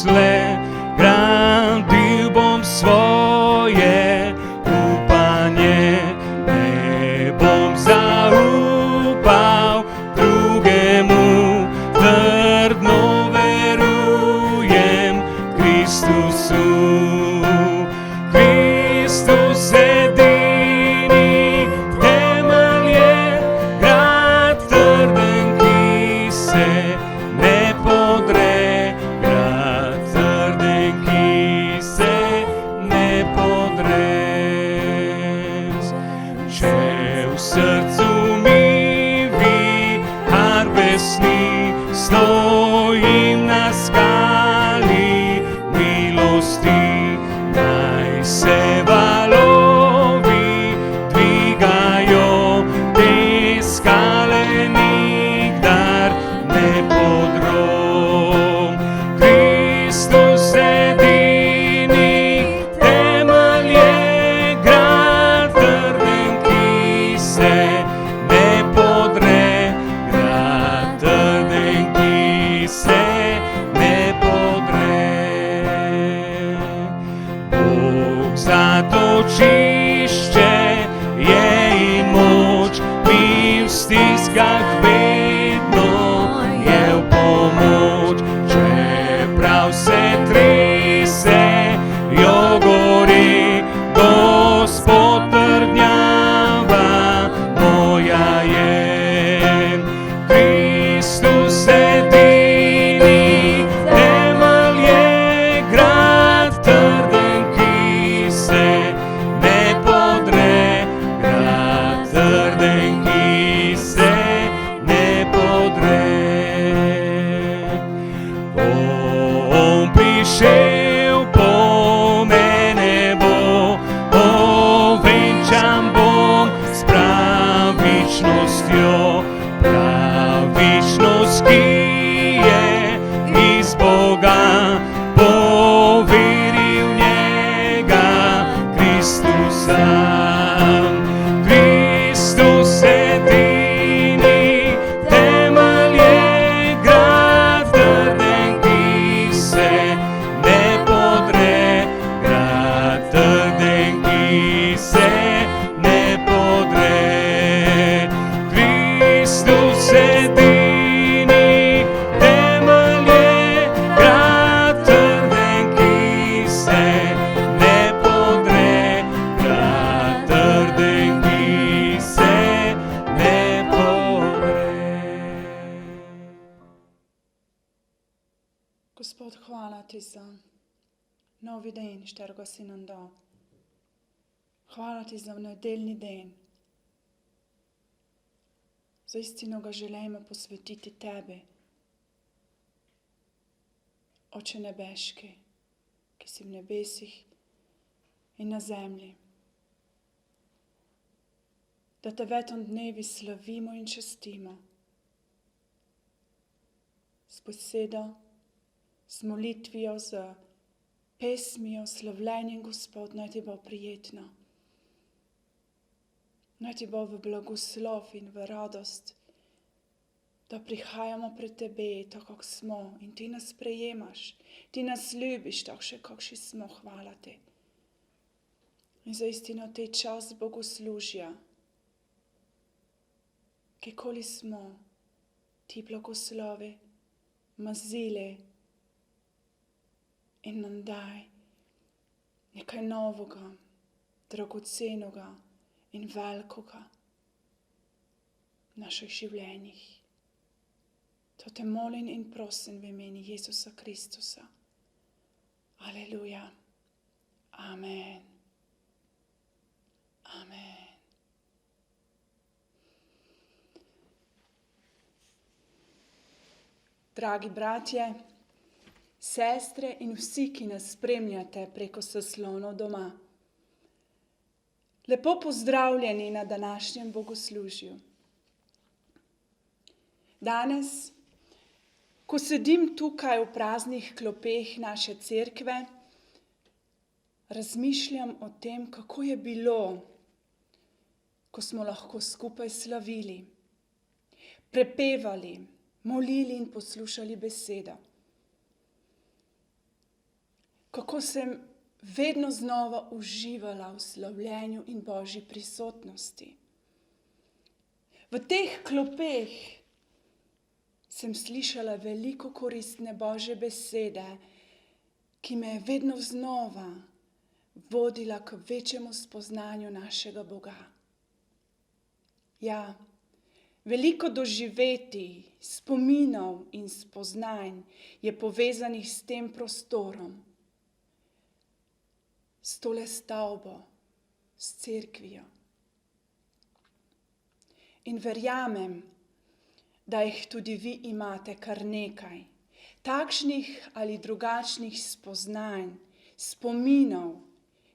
doslej, gradil bom svoje upanje, ne bom zaupal drugemu, trdno verujem Kristusu. Kristus edini temelj je, grad trden, ki se ne podre, grad trden, ki se ne podre. Če v srcu mi vihar besni, stojim na skali milosti, naj se valovi dvigajo, te skale nikdar ne podrom. Kristus edini temelj je, grad trden, ki se ne podre, grad trden, ki se ne podre. Bog zatočišče je in moč, mi v stiskah vedno je v pomoč. Čeprav se tresejo gori, Gospod trdnjava moja je. Kristus edini temelj je, grad trden, ki se ne podre, grad trden, ki se ne podre. On prišel po mene bo, ovenčan bom s pravičnostjo, pravičnost, ki je iz Boga, poveri v njega Kristusa. Kristus edini temelj je, grad trden, ki se ne podre, grad trden, ki se ne podre. Kristus edini temelj je, grad trden, ki se ne podre, grad trden, ki se ne podre. Gospod, hvala ti za novi dan, šterega si nam dal. Hvala ti za nedeljni dan. Zaistino ga želimo posvetiti tebi, Oče nebeški, ki si v nebesih in na zemlji. Da te v tem dnevi slavimo in častimo. S besedo, s molitvijo, z pesmijo, slavljenjem, Gospod, naj ti bo prijetno. Naj ti bo v blagoslov in v radost, da prihajamo pred tebe, tako kot smo, in ti nas sprejemaš, ti nas ljubiš, takšne, kakšni smo, hvala ti. In zaistino te čas bogoslužja, kjerkoli smo, ti blagoslovi, mazili in nam daj nekaj novega, dragocenega in velikega v naših življenjih. To te molim in prosim v imeni Jezusa Kristusa. Aleluja. Amen. Amen. Dragi bratje, sestre in vsi, ki nas spremljate preko zaslonov doma, lepo pozdravljeni na današnjem bogoslužju. Danes, ko sedim tukaj v praznih klopeh naše cerkve, razmišljam o tem, kako je bilo, ko smo lahko skupaj slavili, prepevali, molili in poslušali besedo. kako sem vedno znova uživala v slavljenju in Božji prisotnosti. V teh klopeh sem slišala veliko koristne Božje besede, ki me je vedno znova vodila k večjemu spoznanju našega Boga. Ja, veliko doživetij, spominov in spoznanj je povezanih s tem prostorom, s tole stavbo, s cerkvijo. In verjamem, da jih tudi vi imate kar nekaj, takšnih ali drugačnih spoznanj, spominov,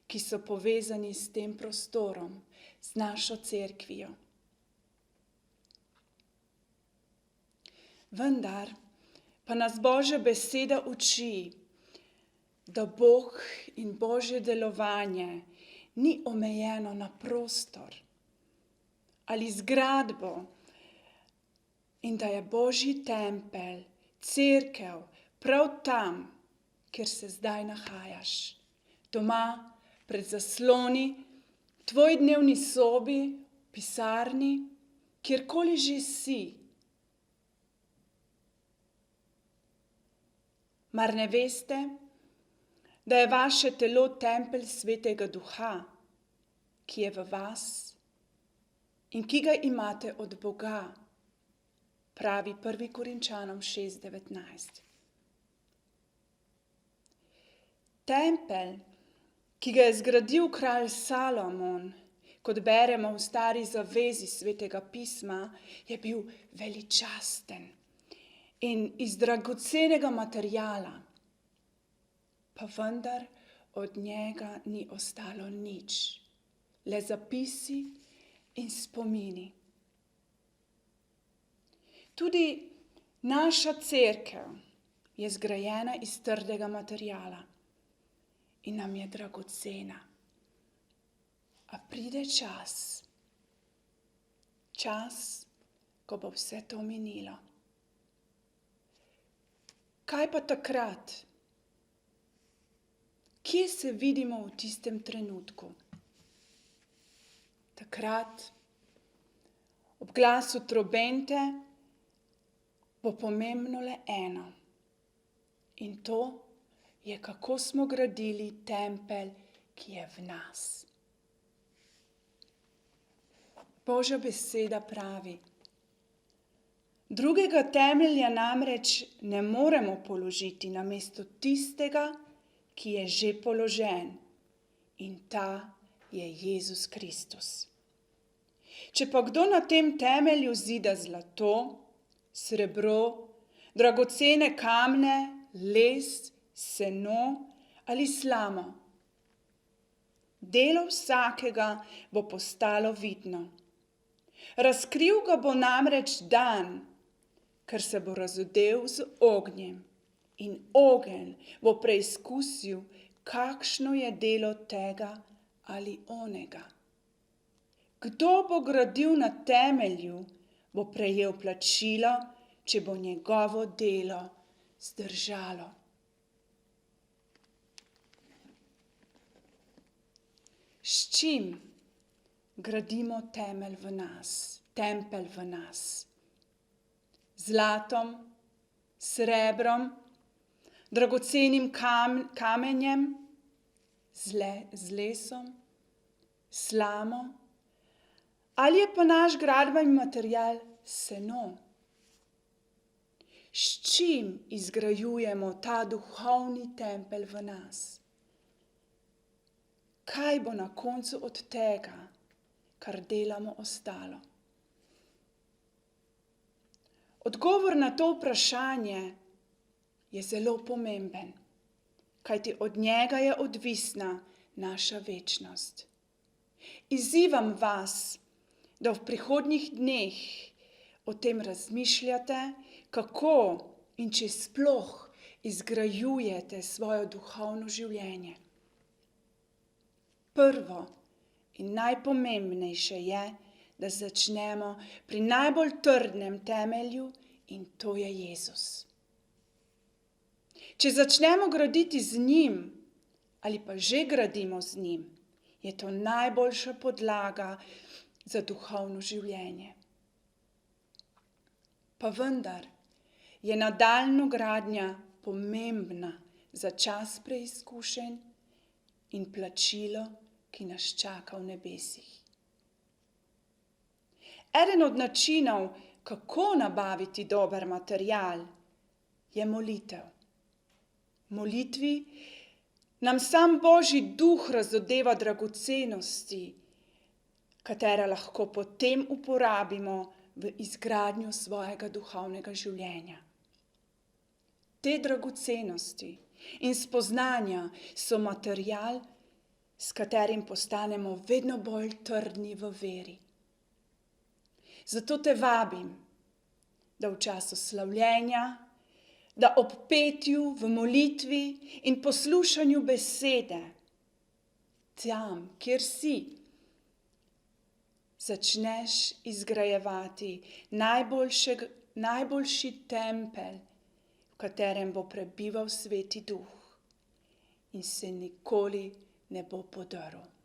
ki so povezani s tem prostorom, z našo cerkvijo. Vendar pa nas Božja beseda uči, da Bog in Božje delovanje ni omejeno na prostor ali zgradbo in da je Božji tempelj, cerkev, prav tam, kjer se zdaj nahajaš. Doma, pred zasloni, v tvoji dnevni sobi, pisarni, kjerkoli že si. Mar ne veste, da je vaše telo tempelj Svetega Duha, ki je v vas in ki ga imate od Boga, pravi 1. Korinčanom 6:19. Tempelj, ki ga je zgradil kralj Salomon, kot beremo v Stari zavezi Svetega pisma, je bil veličasten in iz dragocenega materiala, pa vendar od njega ni ostalo nič, le zapisi in spomini. Tudi naša cerkev je zgrajena iz trdega materiala in nam je dragocena. A pride čas, ko bo vse to minilo. Kaj pa takrat? Kje se vidimo v tistem trenutku? Takrat, ob glasu trobente, bo pomembno le eno. In to je, kako smo gradili tempelj, ki je v nas. Božja beseda pravi: drugega temelja namreč ne moremo položiti namesto tistega, ki je že položen, in ta je Jezus Kristus. Če pa kdo na tem temelju zida zlato, srebro, dragocene kamne, les, seno ali slamo, delo vsakega bo postalo vidno. Razkril ga bo namreč dan, ker se bo razodel z ognjem, in ogenj bo preizkusil, kakšno je delo tega ali onega. Kdo bo gradil na temelju, bo prejel plačilo, če bo njegovo delo zdržalo. S čim gradimo tempelj v nas? Zlatom, srebrom, dragocenim kamenjem, z lesom, slamo, ali je pa naš gradbeni material seno? S čim izgrajujemo ta duhovni tempelj v nas? Kaj bo na koncu od tega, kar delamo, ostalo? Odgovor na to vprašanje je zelo pomemben, kajti od njega je odvisna naša večnost. Izzivam vas, da v prihodnjih dneh o tem razmišljate, kako in če sploh izgrajujete svoje duhovno življenje. Prvo in najpomembnejše je, da začnemo pri najbolj trdnem temelju, in to je Jezus. Če začnemo graditi z njim, ali pa že gradimo z njim, je to najboljša podlaga za duhovno življenje. Pa vendar je nadaljnja gradnja pomembna za čas preizkušenj in plačilo, ki nas čaka v nebesih. Eden od načinov, kako nabaviti dober material, je molitev. Molitvi nam sam Božji duh razodeva dragocenosti, katere lahko potem uporabimo v izgradnju svojega duhovnega življenja. Te dragocenosti in spoznanja so material, s katerim postanemo vedno bolj trdni v veri. Zato te vabim, da v času slavljenja, da ob petju, v molitvi in poslušanju besede, tam, kjer si, začneš izgrajevati najboljši tempelj, v katerem bo prebival Sveti Duh in se nikoli ne bo podrl.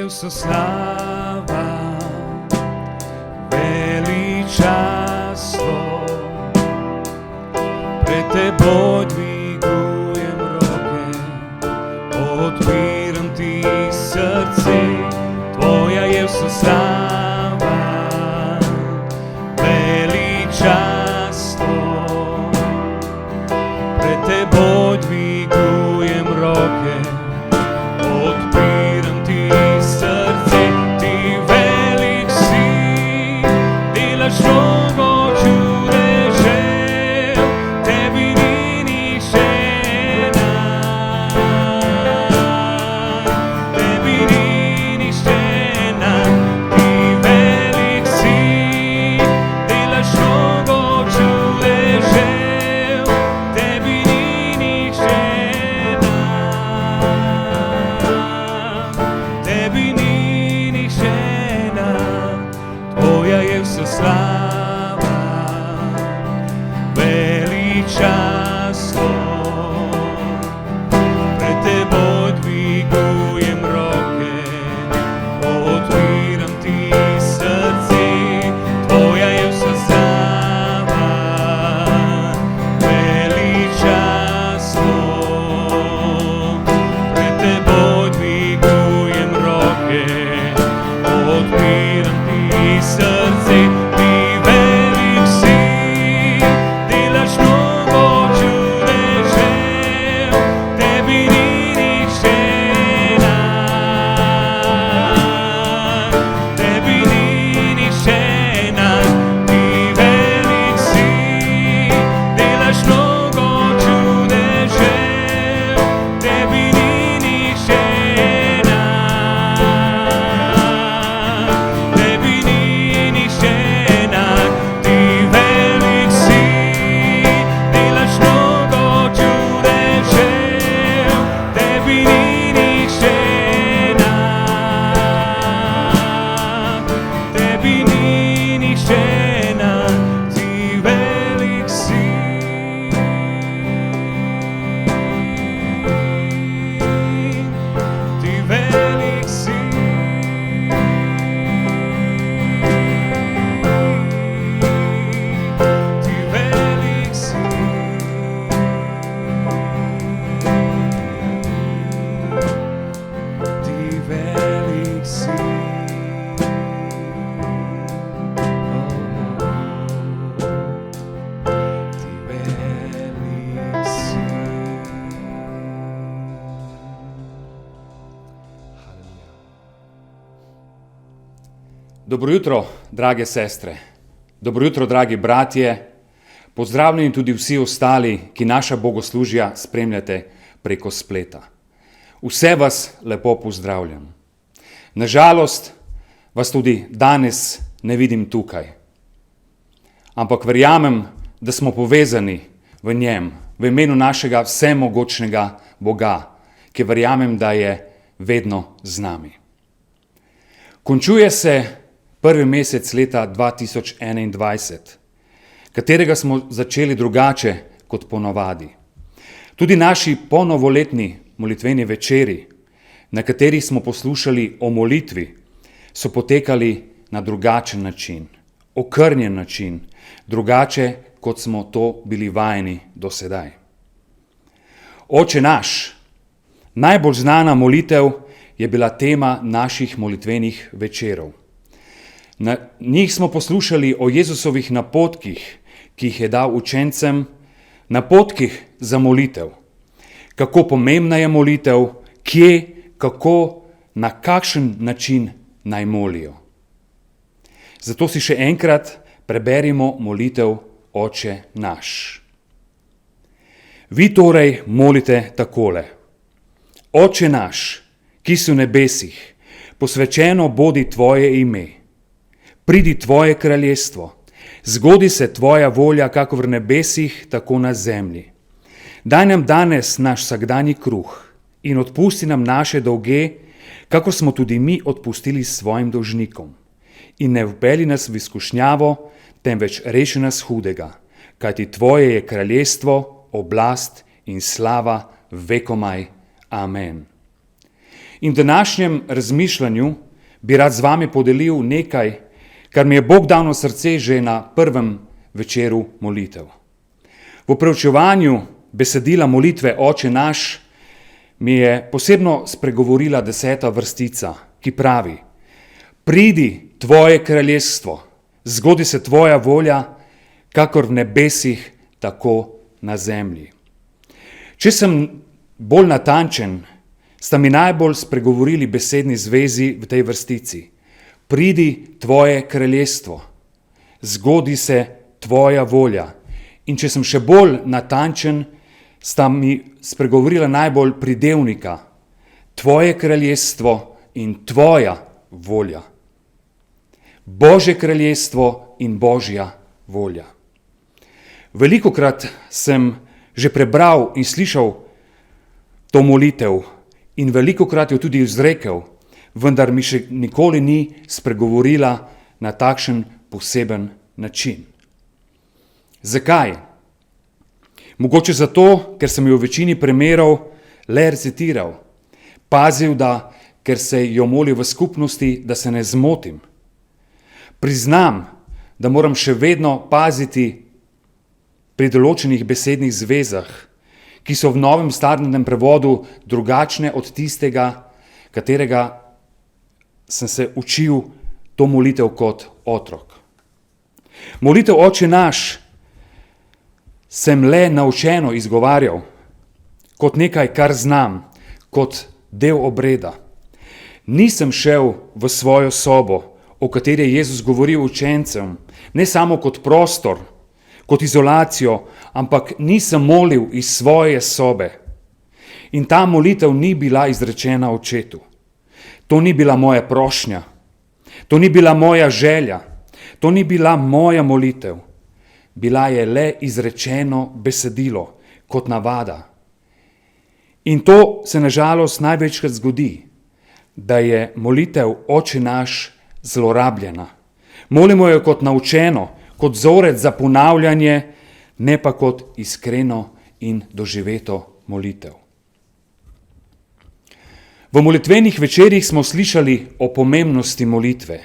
vsa slava, veličastvo. Pred teboj dvigujem roke, odpiram ti srce, tvoja je vsa slava, veličastvo. Pred teboj dvigujem roke, odpiram ti srce, ti velik si, delaš mnogo čudežev, tebi ni nihče enak, tebi ni nihče enak, ti velik si, delaš mnogo čudežev, tebi ni nihče enak, tebi ni nihče enak, tvoja je vsa slava, veličastvo. Dobro jutro, drage sestre. Dobro jutro, dragi bratje. Pozdravljeni tudi vsi ostali, ki naša bogoslužja spremljate preko spleta. Vse vas lepo pozdravljam. Nažalost, vas tudi danes ne vidim tukaj. Ampak verjamem, da smo povezani v njem, v imenu našega vsemogočnega Boga, ki verjamem, da je vedno z nami. Končuje se prvi mesec leta 2021, katerega smo začeli drugače kot ponavadi. Tudi naši ponovoletni molitveni večeri, na katerih smo poslušali o molitvi, so potekali na drugačen način, okrnjen način, drugače kot smo to bili vajeni do sedaj. Oče naš, najbolj znana molitev je bila tema naših molitvenih večerov. Na njih smo poslušali o Jezusovih napotkih, ki jih je dal učencem, napotkih za molitev. Kako pomembna je molitev, kje, kako, na kakšen način naj molijo. Zato si še enkrat preberimo molitev Oče naš. Vi torej molite takole. Oče naš, ki si v nebesih, posvečeno bodi tvoje ime. Pridi tvoje kraljestvo, zgodi se tvoja volja, kako v nebesih, tako na zemlji. Daj nam danes naš vsakdanji kruh in odpusti nam naše dolge, kako smo tudi mi odpustili svojim dolžnikom. In ne vpelji nas v izkušnjavo, temveč reši nas hudega, kajti tvoje je kraljestvo, oblast in slava vekomaj. Amen. In v današnjem razmišljanju bi rad z vami podelil nekaj, kar mi je Bog dal na srce že na prvem večeru molitev. V preučevanju besedila molitve Oče naš mi je posebno spregovorila 10. vrstica, ki pravi: Pridi tvoje kraljestvo, zgodi se tvoja volja, kakor v nebesih, tako na zemlji. Če sem bolj natančen, sta mi najbolj spregovorili besedni zvezi v tej vrstici. Pridi tvoje kraljestvo, zgodi se tvoja volja. In če sem še bolj natančen, sta mi spregovorila najbolj pridevnika. Tvoje kraljestvo in tvoja volja. Božje kraljestvo in Božja volja. Velikokrat sem že prebral in slišal to molitev in velikokrat jo tudi izrekel, vendar mi še nikoli ni spregovorila na takšen poseben način. Zakaj? Mogoče zato, ker sem jo v večini primerov le recitiral, pazil, da, ker se jo moli v skupnosti, da se ne zmotim. Priznam, da moram še vedno paziti pri določenih besednih zvezah, ki so v novem standardnem prevodu drugačne od tistega, katerega sem se učil to molitev kot otrok. Molitev Oče naš sem le naučeno izgovarjal, kot nekaj, kar znam, kot del obreda. Nisem šel v svojo sobo, o kateri je Jezus govoril učencem, ne samo kot prostor, kot izolacijo, ampak nisem molil iz svoje sobe. In ta molitev ni bila izrečena očetu. To ni bila moja prošnja, to ni bila moja želja, to ni bila moja molitev. Bila je le izrečeno besedilo, kot navada. In to se nažalost največkrat zgodi, da je molitev Oče naš zlorabljena. Molimo jo kot naučeno, kot vzorec za ponavljanje, ne pa kot iskreno in doživeto molitev. V molitvenih večerih smo slišali o pomembnosti molitve.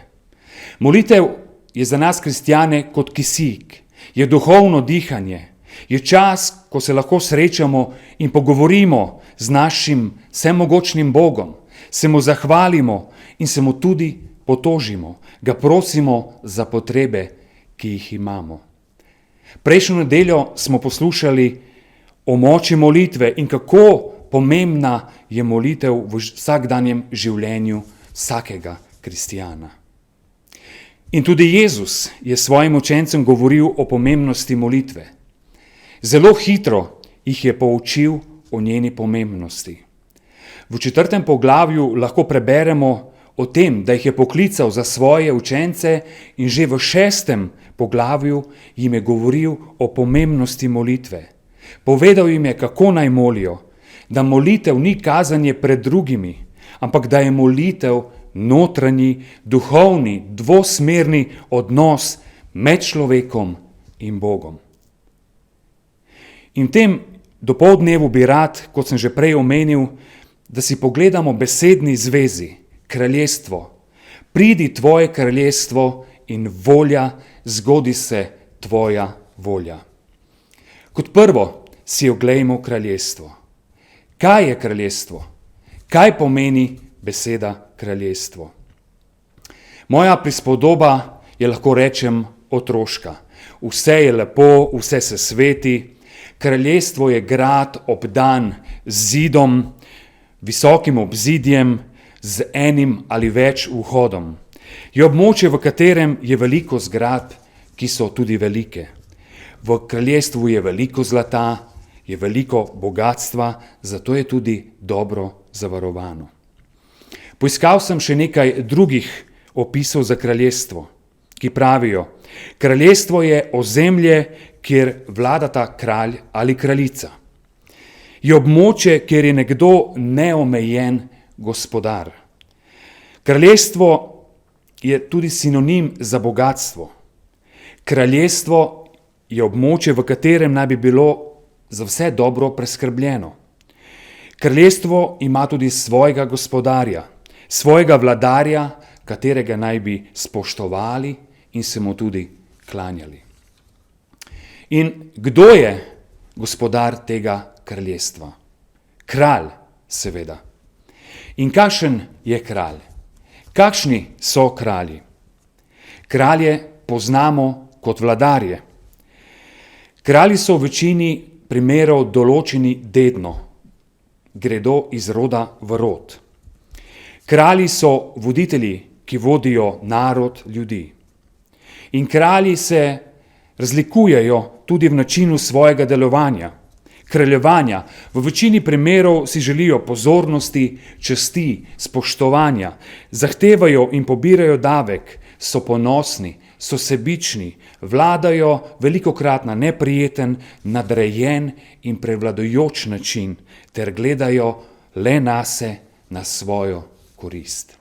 Molitev je za nas kristjane kot kisik, je duhovno dihanje, je čas, ko se lahko srečamo in pogovorimo z našim vsemogočnim Bogom, se mu zahvalimo in se mu tudi potožimo, ga prosimo za potrebe, ki jih imamo. Prejšnjo nedeljo smo poslušali o moči molitve in kako pomembna je molitev v vsakdanjem življenju vsakega kristjana. In tudi Jezus je svojim učencem govoril o pomembnosti molitve. Zelo hitro jih je poučil o njeni pomembnosti. V 4. poglavju lahko preberemo o tem, da jih je poklical za svoje učence in že v 6. poglavju jim je govoril o pomembnosti molitve. Povedal jim je, kako naj molijo, da molitev ni kazanje pred drugimi, ampak da je molitev notranji, duhovni, dvosmerni odnos med človekom in Bogom. In v tem dopoldnevu bi rad, kot sem že prej omenil, da si pogledamo besedni zvezi, kraljestvo. Pridi tvoje kraljestvo in volja, zgodi se tvoja volja. Kot prvo si oglejmo kraljestvo. Kaj je kraljestvo? Kaj pomeni beseda kraljestvo? Moja prispodoba je, lahko rečem, otroška. Vse je lepo, vse se sveti. Kraljestvo je grad obdan z zidom, visokim obzidjem, z enim ali več vhodom. Je območje, v katerem je veliko zgradb, ki so tudi velike. V kraljestvu je veliko zlata, je veliko bogatstva, zato je tudi dobro zavarovano. Poiskal sem še nekaj drugih opisov za kraljestvo, ki pravijo: kraljestvo je ozemlje, kjer vladata kralj ali kraljica. Je območje, kjer je nekdo neomejen gospodar. Kraljestvo je tudi sinonim za bogatstvo. Kraljestvo je območje, v katerem naj bi bilo za vse dobro preskrbljeno. Kraljestvo ima tudi svojega gospodarja, svojega vladarja, katerega naj bi spoštovali in se mu tudi klanjali. In kdo je gospodar tega kraljestva? Kralj, seveda. In kakšen je kralj? Kakšni so kralji? Kralje poznamo kot vladarje. Kralji so v večini primerov določeni dedno, gredo iz roda v rod. Kralji so voditelji, ki vodijo narod, ljudi. In kralji se razlikujejo tudi v načinu svojega delovanja, kraljevanja. V večini primerov si želijo pozornosti, časti, spoštovanja, zahtevajo in pobirajo davek, so ponosni, so sebični, vladajo velikokrat na neprijeten, nadrejen in prevladujoč način ter gledajo le nase, na svojo korist.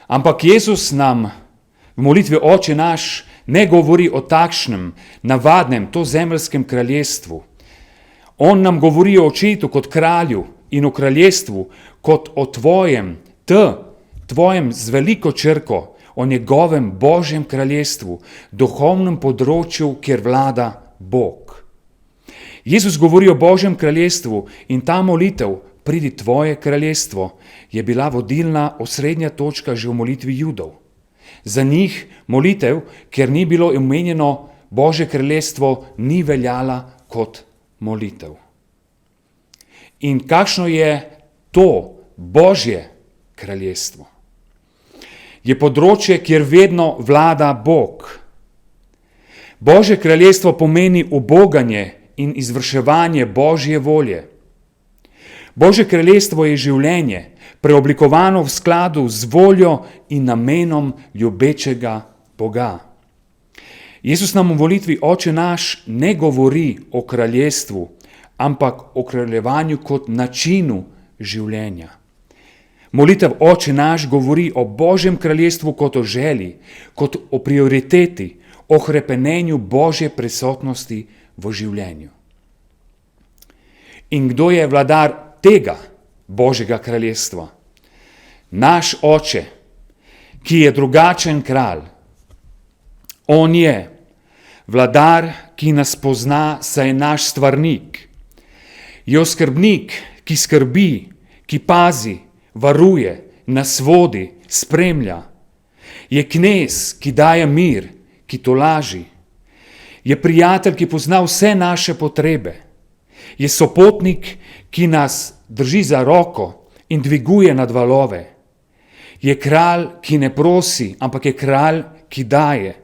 Ampak Jezus nam v molitvi Oče naš ne govori o takšnem, navadnem, tozemeljskem kraljestvu. On nam govori o očetu kot kralju in o kraljestvu kot o tvojem z veliko črko, o njegovem Božjem kraljestvu, duhovnem področju, kjer vlada Bog. Jezus govori o Božjem kraljestvu in ta molitev, pridi tvoje kraljestvo, je bila vodilna osrednja točka že v molitvi Judov. Za njih molitev, ker ni bilo omenjeno Božje kraljestvo, ni veljala kot molitev. In kakšno je to Božje kraljestvo? Je področje, kjer vedno vlada Bog. Božje kraljestvo pomeni uboganje in izvrševanje Božje volje. Božje kraljestvo je življenje, preoblikovano v skladu z voljo in namenom ljubečega Boga. Jezus nam v molitvi Oče naš ne govori o kraljestvu, ampak o kraljevanju kot načinu življenja. Molitev Oče naš govori o Božjem kraljestvu kot o želji, kot o prioriteti, o hrepenenju Božje prisotnosti v življenju. In kdo je vladar tega Božjega kraljestva? Naš Oče, ki je drugačen kralj. On je vladar, ki nas pozna, saj je naš stvarnik. Je oskrbnik, ki skrbi, ki pazi, varuje, nas vodi, spremlja. Je knez, ki daje mir, ki tolaži. Je prijatelj, ki pozna vse naše potrebe. Je sopotnik, ki nas drži za roko in dviguje nad valove. Je kralj, ki ne prosi, ampak je kralj, ki daje.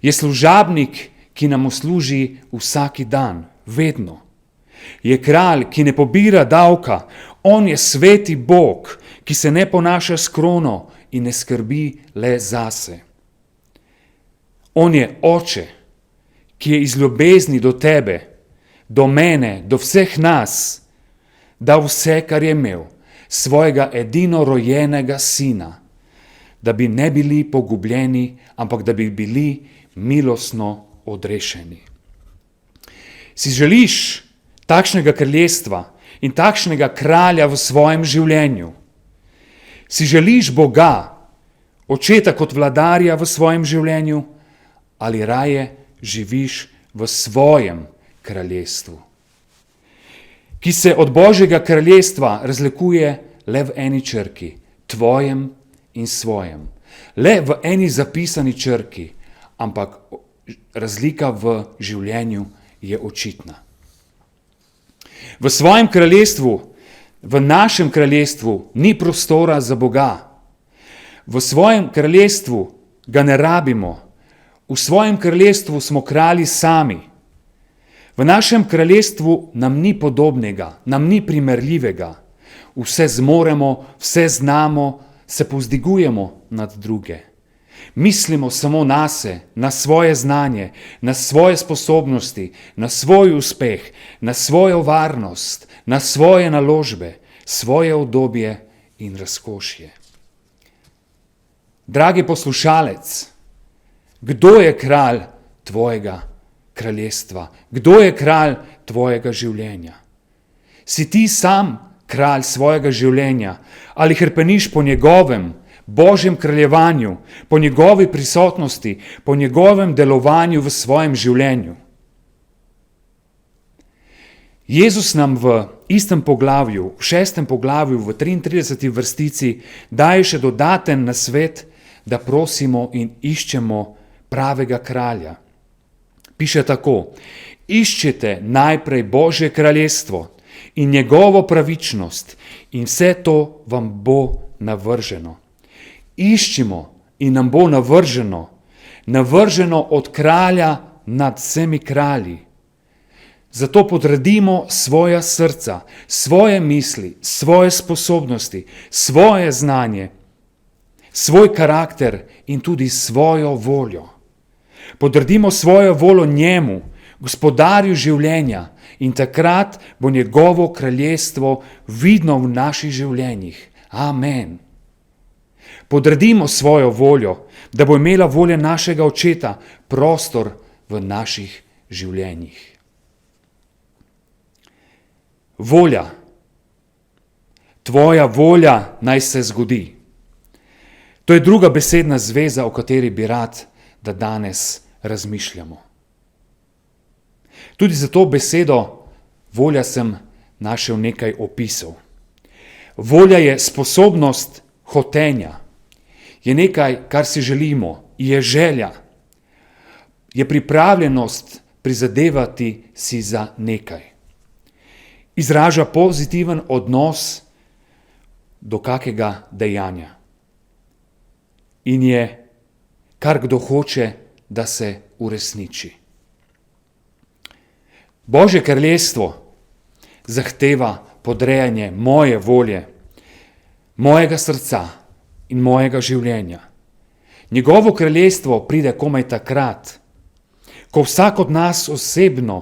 Je služabnik, ki nam usluži vsaki dan, vedno. Je kralj, ki ne pobira davka, on je sveti Bog, ki se ne ponaša skrono in ne skrbi le zase. On je oče, ki je iz ljubezni do tebe, do mene, do vseh nas, dal vse, kar je imel, svojega edino rojenega sina, da bi ne bili pogubljeni, ampak da bi bili milostno odrešeni. Si želiš takšnega kraljestva in takšnega kralja v svojem življenju? Si želiš Boga, očeta kot vladarja v svojem življenju, ali raje živiš v svojem kraljestvu, ki se od Božjega kraljestva razlikuje le v eni črki, tvojem in svojem. Le v eni zapisani črki, ampak razlika v življenju je očitna. V svojem kraljestvu, v našem kraljestvu ni prostora za Boga. V svojem kraljestvu ga ne rabimo. V svojem kraljestvu smo kralji sami. V našem kraljestvu nam ni podobnega, nam ni primerljivega. Vse zmoremo, vse znamo, se povzdigujemo nad druge. Mislimo samo nase, na svoje znanje, na svoje sposobnosti, na svoj uspeh, na svojo varnost, na svoje naložbe, svoje udobje in razkošje. Dragi poslušalec, kdo je kralj tvojega kraljestva? Kdo je kralj tvojega življenja? Si ti sam kralj svojega življenja ali hrpeniš po njegovem Božjem kraljevanju, po njegovi prisotnosti, po njegovem delovanju v svojem življenju? Jezus nam v istem poglavju, v 6. poglavju, v 33. vrstici daje še dodaten nasvet, da prosimo in iščemo pravega kralja. Piše tako: iščite najprej Božje kraljestvo in njegovo pravičnost in vse to vam bo navrženo. Iščimo in nam bo navrženo od kralja nad vsemi kralji. Zato podredimo svoja srca, svoje misli, svoje sposobnosti, svoje znanje, svoj karakter in tudi svojo voljo. Podredimo svojo voljo njemu, gospodarju življenja, in takrat bo njegovo kraljestvo vidno v naših življenjih. Amen. Podredimo svojo voljo, da bo imela volja našega očeta prostor v naših življenjih. Volja. Tvoja volja naj se zgodi. To je druga besedna zveza, o kateri bi rad, da danes razmišljamo. Tudi za to besedo volja sem našel nekaj opisov. Volja je sposobnost hotenja. Je nekaj, kar si želimo, je želja. Je pripravljenost prizadevati si za nekaj. Izraža pozitiven odnos do kakega dejanja. In je, kar kdo hoče, da se uresniči. Božje kraljestvo zahteva podrejanje moje volje, mojega srca in mojega življenja. Njegovo kraljestvo pride komaj takrat, ko vsak od nas osebno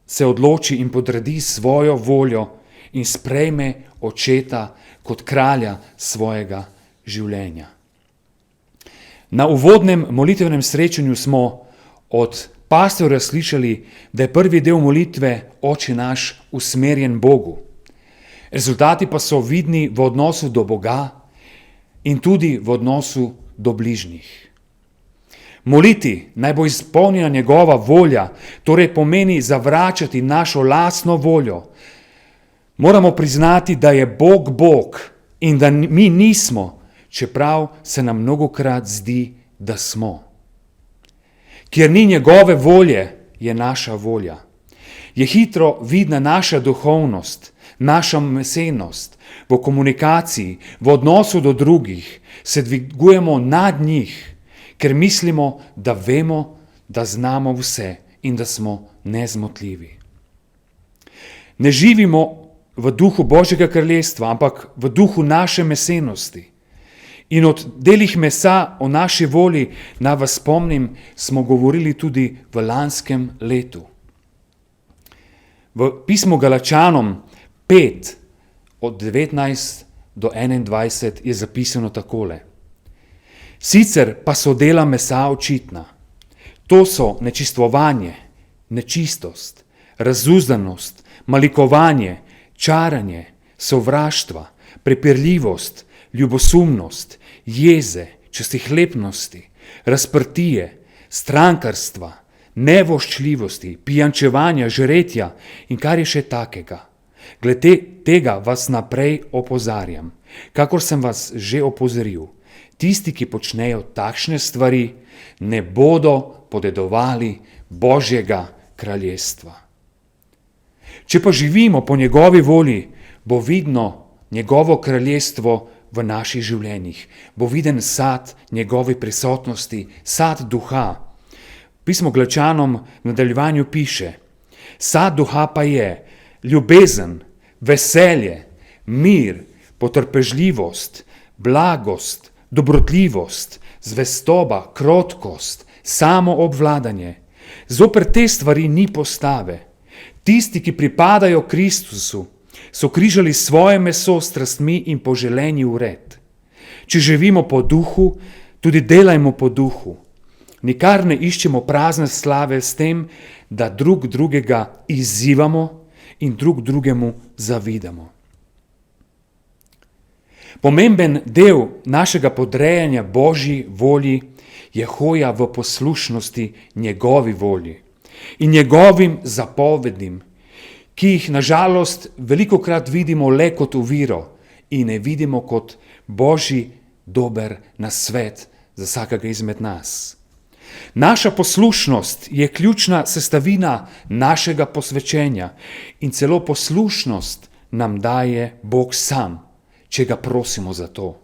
se odloči in podredi svojo voljo in sprejme očeta kot kralja svojega življenja. Na uvodnem molitvenem srečanju smo od pastorja slišali, da je prvi del molitve Oče naš usmerjen Bogu. Rezultati pa so vidni v odnosu do Boga in tudi v odnosu do bližnjih. Moliti naj bo izpolnjena njegova volja, torej pomeni zavračati našo lastno voljo. Moramo priznati, da je Bog Bog in da mi nismo, čeprav se nam mnogokrat zdi, da smo. Kjer ni njegove volje, je naša volja. Je hitro vidna naša duhovnost, naša mesenost, v komunikaciji, v odnosu do drugih, se dvigujemo nad njih, ker mislimo, da vemo, da znamo vse in da smo nezmotljivi. Ne živimo v duhu Božjega kraljestva, ampak v duhu naše mesenosti. In od delih mesa o naši volji, naj vas spomnim, smo govorili tudi v lanskem letu. V pismu Galačanom 5 od 19 do 21 je zapisano takole. Sicer pa so dela mesa očitna. To so nečistvovanje, nečistost, razuzdanost, malikovanje, čaranje, sovraštva, prepirljivost, ljubosumnost, jeze, častihlepnosti, razprtije, strankarstva, nevoščljivosti, pijančevanja, žretja in kar je še takega. Glede tega vas naprej opozarjam, kakor sem vas že opozoril. Tisti, ki počnejo takšne stvari, ne bodo podedovali Božjega kraljestva. Če pa živimo po njegovi volji, bo vidno njegovo kraljestvo v naših življenjih, bo viden sad njegovi prisotnosti, sad duha. Pismo Galačanom v nadaljevanju piše, sad duha pa je ljubezen, veselje, mir, potrpežljivost, blagost, dobrotljivost, zvestoba, krotkost, samoobvladanje. Zoper te stvari ni postave. Tisti, ki pripadajo Kristusu, so križali svoje meso s strastmi in poželenji vred. Če živimo po duhu, tudi delajmo po duhu. Nikar ne iščemo prazne slave s tem, da drug drugega izzivamo in drug drugemu zavidamo. Pomemben del našega podrejanja Božji volji je hoja v poslušnosti njegovi volji in njegovim zapovedim, ki jih nažalost velikokrat vidimo le kot oviro in ne vidimo kot Božji dober nasvet za vsakega izmed nas. Naša poslušnost je ključna sestavina našega posvečenja in celo poslušnost nam daje Bog sam, če ga prosimo za to.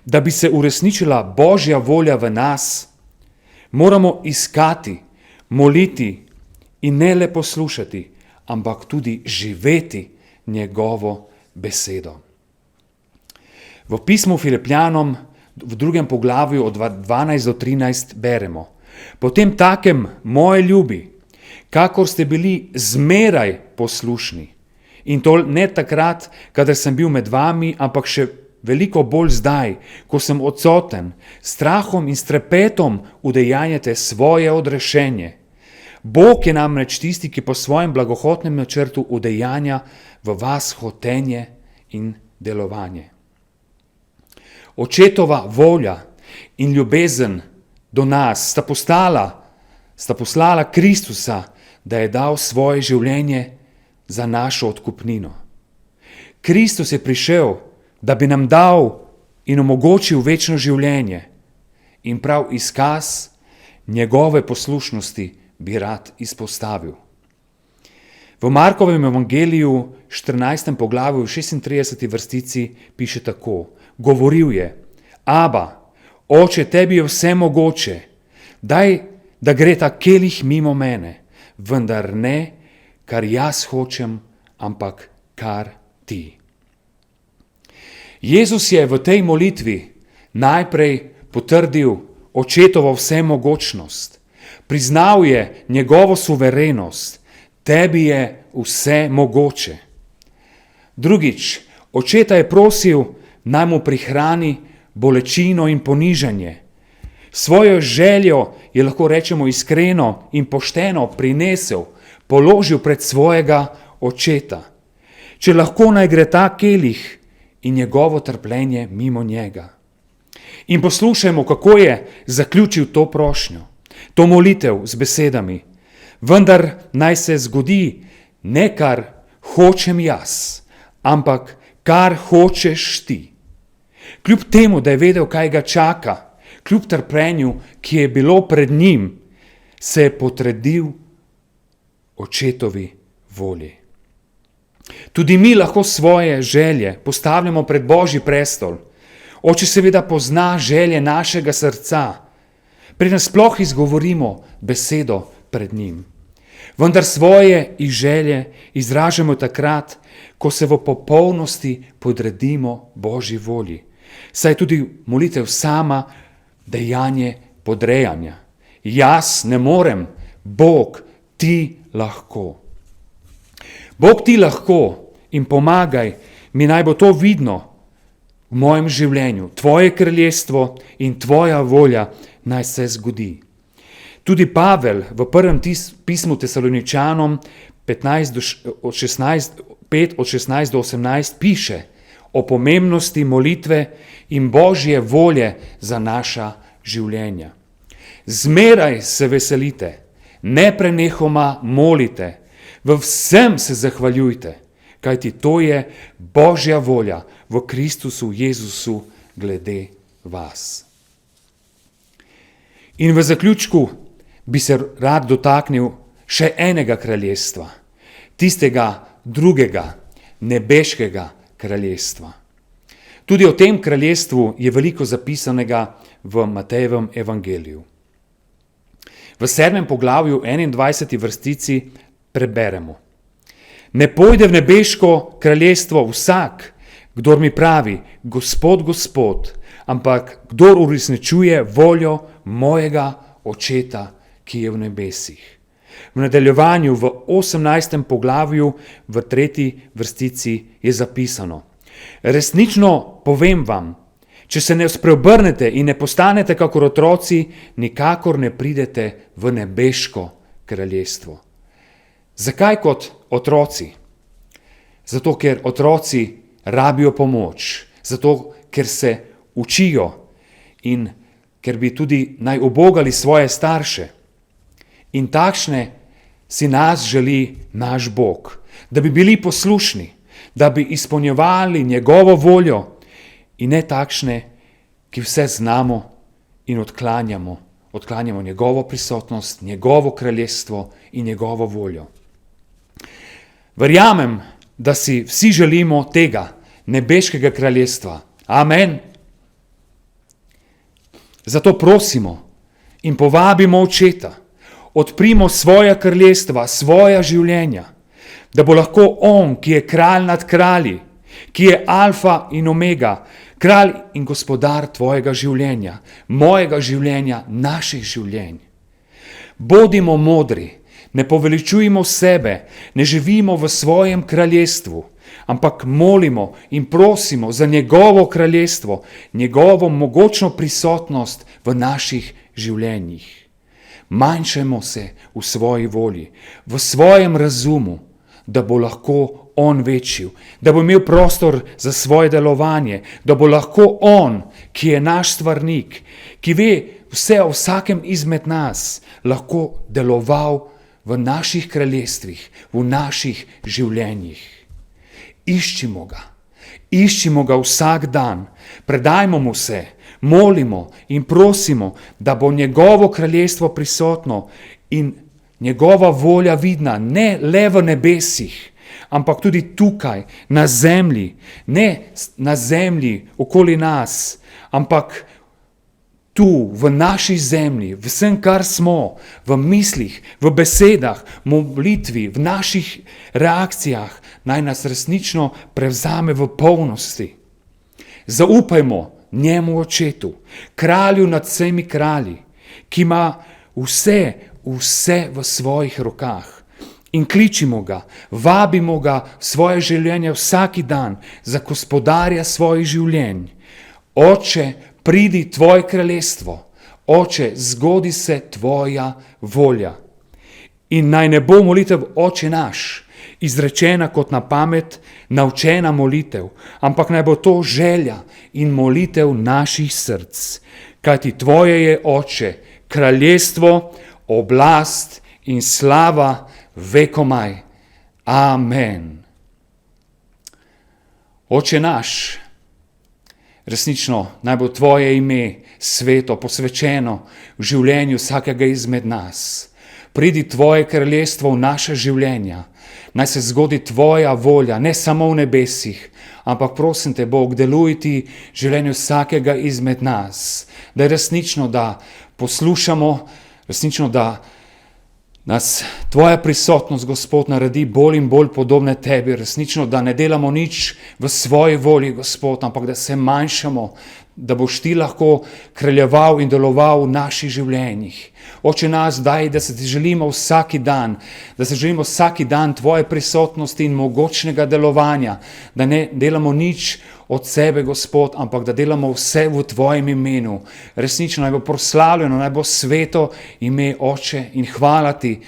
Da bi se uresničila Božja volja v nas, moramo iskati, moliti in ne le poslušati, ampak tudi živeti njegovo besedo. V pismu Filipljanom v 2. poglavju od 12 do 13 beremo: Potem takem, moje ljubi, kakor ste bili zmeraj poslušni, in to ne takrat, kadar sem bil med vami, ampak še veliko bolj zdaj, ko sem odsoten, strahom in s trepetom udejanjate svoje odrešenje. Bog je namreč tisti, ki po svojem blagohotnem načrtu udejanja v vas hotenje in delovanje. Očetova volja in ljubezen do nas sta poslala Kristusa, da je dal svoje življenje za našo odkupnino. Kristus je prišel, da bi nam dal in omogočil večno življenje, in prav izkaz njegove poslušnosti bi rad izpostavil. V Markovem evangeliju 14. poglavju v 36. vrstici piše tako: Govoril je: Aba, oče, tebi je vse mogoče, daj, da gre ta kelih mimo mene, vendar ne, kar jaz hočem, ampak kar ti. Jezus je v tej molitvi najprej potrdil očetovo vsemogočnost, priznal je njegovo suverenost, tebi je vse mogoče. Drugič, očeta je prosil, naj mu prihrani bolečino in ponižanje. Svojo željo je, lahko rečemo, iskreno in pošteno prinesel, položil pred svojega očeta. Če lahko, naj gre ta kelih in njegovo trpljenje mimo njega. In poslušajmo, kako je zaključil to prošnjo, to molitev z besedami: vendar naj se zgodi ne kar hočem jaz, ampak kar hočeš ti. Kljub temu, da je vedel, kaj ga čaka, kljub trpljenju, ki je bilo pred njim, se je potrdil očetovi volji. Tudi mi lahko svoje želje postavljamo pred Božji prestol. Oče seveda pozna želje našega srca, preden sploh izgovorimo besedo pred njim. Vendar svoje želje izražamo takrat, ko se v popolnosti podredimo Božji volji. Saj je tudi molitev sama dejanje podrejanja. Jaz ne morem, Bog, ti lahko. Bog, ti lahko in pomagaj mi, naj bo to vidno v mojem življenju. Tvoje kraljestvo in tvoja volja naj se zgodi. Tudi Pavel v prvem pismu Tesaloničanom 5 od 16 do 18 piše o pomembnosti molitve in Božje volje za naša življenja. Zmeraj se veselite, neprenehoma molite, v vsem se zahvaljujte, kajti to je Božja volja v Kristusu Jezusu glede vas. In v zaključku bi se rad dotaknil še enega kraljestva, tistega drugega, nebeškega kraljestva. Tudi o tem kraljestvu je veliko zapisanega v Matejevem evangeliju. V 7. poglavju 21. vrstici preberemo: Ne pojde v nebeško kraljestvo vsak, kdor mi pravi, Gospod, Gospod, ampak kdor uresničuje voljo mojega Očeta, ki je v nebesih. V nadaljevanju v 18. poglavju v 3. vrstici je zapisano: Resnično povem vam, če se ne spreobrnete in ne postanete kakor otroci, nikakor ne pridete v nebeško kraljestvo. Zakaj kot otroci? Zato, ker otroci rabijo pomoč, zato, ker se učijo in ker bi tudi naj ubogali svoje starše. In takšne si nas želi naš Bog, da bi bili poslušni, da bi izpolnjevali njegovo voljo in ne takšne, ki vse znamo in odklanjamo njegovo prisotnost, njegovo kraljestvo in njegovo voljo. Verjamem, da si vsi želimo tega nebeškega kraljestva. Amen. Zato prosimo in povabimo Očeta, odprimo svoja kraljestva, svoja življenja, da bo lahko On, ki je kralj nad kralji, ki je alfa in omega, kralj in gospodar tvojega življenja, mojega življenja, naših življenj. Bodimo modri, ne poveličujmo sebe, ne živimo v svojem kraljestvu, ampak molimo in prosimo za njegovo kraljestvo, njegovo mogočno prisotnost v naših življenjih. Manjšajmo se v svoji volji, v svojem razumu, da bo lahko On večji, da bo imel prostor za svoje delovanje, da bo lahko On, ki je naš stvarnik, ki ve vse o vsakem izmed nas, lahko deloval v naših kraljestvih, v naših življenjih. Iščimo ga vsak dan, predajmo mu se, molimo in prosimo, da bo njegovo kraljestvo prisotno in njegova volja vidna ne le v nebesih, ampak tudi tukaj, na zemlji, ne na zemlji okoli nas, ampak tu, v naši zemlji, vsem, kar smo, v mislih, v besedah, molitvi, v naših reakcijah, naj nas resnično prevzame v polnosti. Zaupajmo njemu Očetu, kralju nad vsemi kralji, ki ima vse v svojih rokah. In kličimo ga, vabimo ga v svoje življenje vsaki dan, za gospodarja svojih življenj. Oče, pridi tvoje kraljestvo, Oče, zgodi se tvoja volja. In naj ne bo molitev Oče naš, izrečena kot na pamet, naučena molitev, ampak naj bo to želja in molitev naših src. Kajti tvoje je, Oče, kraljestvo, oblast in slava vekomaj. Amen. Oče naš, resnično naj bo tvoje ime sveto, posvečeno v življenju vsakega izmed nas. Pridi tvoje kraljestvo v naše življenja. Naj se zgodi tvoja volja, ne samo v nebesih, ampak prosim te, Bog, deluj ti življenje vsakega izmed nas. Da je resnično, da poslušamo, resnično, da nas tvoja prisotnost, Gospod, naredi bolj in bolj podobne tebi. Resnično, da ne delamo nič v svoji volji, Gospod, ampak da se manjšamo, da boš ti lahko kraljeval in deloval v naših življenjih. Oče nas, daj, da se ti želimo vsaki dan, da se želimo vsaki dan tvoje prisotnosti in mogočnega delovanja, da ne delamo nič od sebe, Gospod, ampak da delamo vse v tvojem imenu. Resnično naj bo proslavljeno, naj bo sveto ime, Oče, in hvala ti,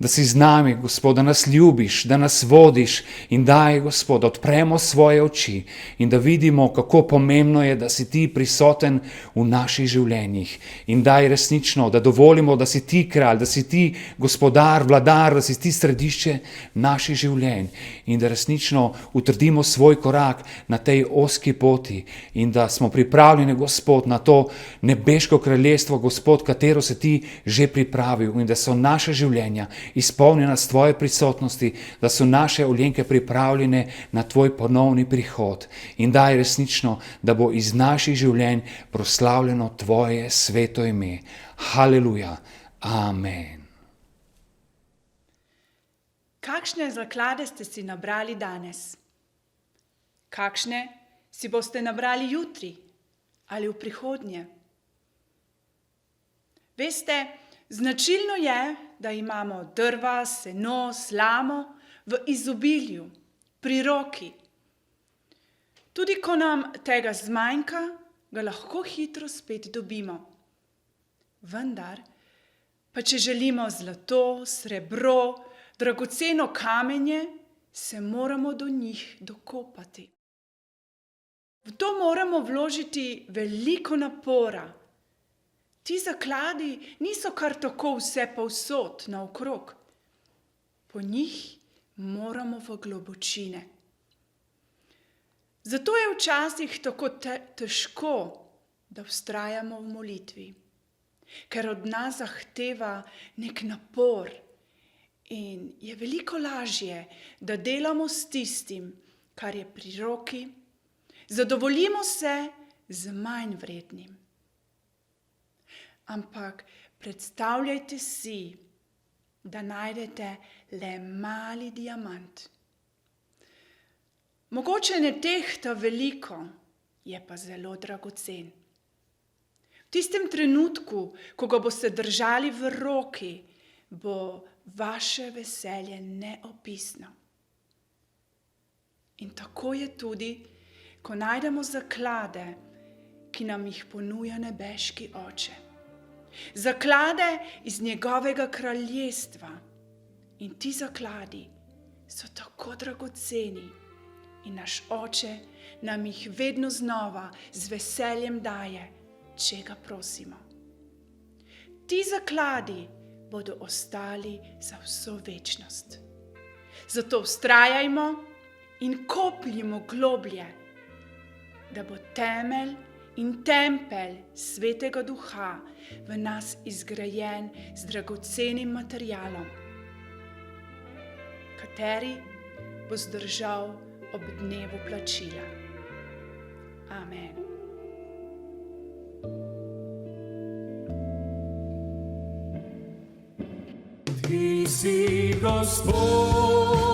da si z nami, Gospod, da nas ljubiš, da nas vodiš in daj, Gospod, da odpremo svoje oči in da vidimo, kako pomembno je, da si ti prisoten v naših življenjih. In daj resnično, da dovolimo, da si ti kralj, da si ti gospodar, vladar, da si ti središče naših življenj in da resnično utrdimo svoj korak na tej ozki poti in da smo pripravljeni, Gospod, na to nebeško kraljestvo, Gospod, katero se ti že pripravil in da so naše življenja izpolnjena s tvoje prisotnosti, da so naše oljenke pripravljene na tvoj ponovni prihod. In daj resnično, da bo iz naših življenj proslavljeno tvoje sveto ime. Haleluja. Amen. Kakšne zaklade ste si nabrali danes? Kakšne si boste nabrali jutri ali v prihodnje? Veste, značilno je, da imamo drva, seno, slamo v izobilju, pri roki. Tudi ko nam tega zmanjka, ga lahko hitro spet dobimo. Vendar, pa če želimo zlato, srebro, dragoceno kamenje, se moramo do njih dokopati. V to moramo vložiti veliko napora. Ti zakladi niso kar tako vse povsod naokrog. Po njih moramo v globočine. Zato je včasih tako težko, da vztrajamo v molitvi, ker od nas zahteva nek napor in je veliko lažje, da delamo s tistim, kar je pri roki, zadovoljimo se z manj vrednim. Ampak predstavljajte si, da najdete le mali diamant. Mogoče ne tehta veliko, je pa zelo dragocen. V tistem trenutku, ko ga boste držali v roki, bo vaše veselje neopisno. In tako je tudi, ko najdemo zaklade, ki nam jih ponuja nebeški Oče. Zaklade iz njegovega kraljestva. In ti zakladi so tako dragoceni in naš Oče nam jih vedno znova z veseljem daje, če ga prosimo. Ti zakladi bodo ostali za vso večnost. Zato vztrajajmo in kopljimo globlje, da bo temelj in tempelj Svetega Duha v nas izgrajen z dragocenim materialom, kateri bo zdržal ob dnevu plačila. Amen. Ti si Gospod.